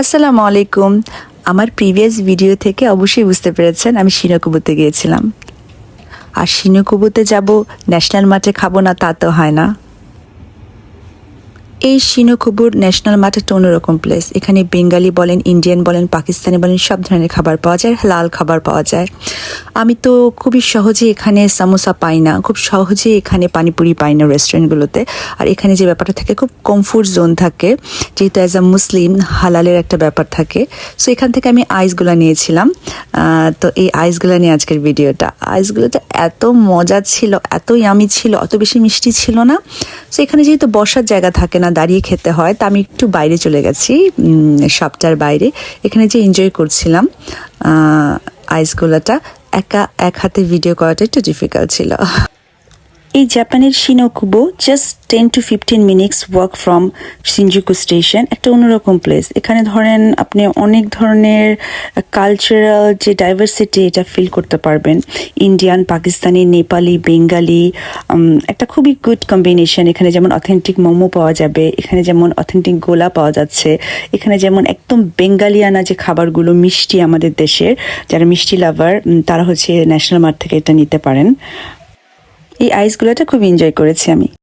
আসসালামু আলাইকুম। আমার প্রিভিয়াস ভিডিও থেকে অবশ্যই বুঝতে পেরেছেন আমি সিনোকুবুতে গিয়েছিলাম। আর সিনোকুবুতে যাব ন্যাশনাল মাঠে খাবো না তা তো হয় না। এই সিনোকুবুর ন্যাশনাল মাঠ একটা অন্যরকম প্লেস। এখানে বেঙ্গালি বলেন, ইন্ডিয়ান বলেন, পাকিস্তানি বলেন, সব ধরনের খাবার পাওয়া যায়, হালাল খাবার পাওয়া যায়। আমি তো খুবই সহজে এখানে সামোসা পাই না, খুব সহজে এখানে পানিপুরি পাই না রেস্টুরেন্টগুলোতে। আর এখানে যে ব্যাপারটা থাকে খুব কমফোর্ট জোন থাকে, যেহেতু অ্যাজ আ মুসলিম হালালের একটা ব্যাপার থাকে। সো এখান থেকে আমি আইসগুলো নিয়েছিলাম। তো এই আইসগুলো নিয়ে আজকের ভিডিওটা। আইসগুলোতে এত মজা ছিল, এত ইয়ামি ছিল, অত বেশি মিষ্টি ছিল না। সো এখানে যেহেতু বসার জায়গা থাকে না, দাঁড়িয়ে খেতে হয়, তা আমি একটু বাইরে চলে গেছি, শপটার বাইরে। এখানে যে এনজয় করছিলাম আইসগুলোটা, এক হাতে ভিডিও করাটা একটু ডিফিকাল্ট ছিল। এই জাপানের Shinokubo just 10 to 15 minutes walk from Shinjuku station. একটা অন্যরকম প্লেস। এখানে ধরেন আপনি অনেক ধরনের কালচারাল যে ডাইভার্সিটি এটা ফিল করতে পারবেন। ইন্ডিয়ান, পাকিস্তানি, নেপালি, বেঙ্গালি, একটা খুবই গুড কম্বিনেশন। এখানে যেমন অথেন্টিক মোমো পাওয়া যাবে, এখানে যেমন অথেন্টিক গোলা পাওয়া যাচ্ছে, এখানে যেমন একদম বেঙ্গালিয়ানা যে খাবারগুলো মিষ্টি আমাদের দেশের, যারা মিষ্টি লাভার তারা হচ্ছে ন্যাশনাল মার্ট থেকে এটা নিতে পারেন। এই আইসগুলোটা খুব এনজয় করেছি আমি।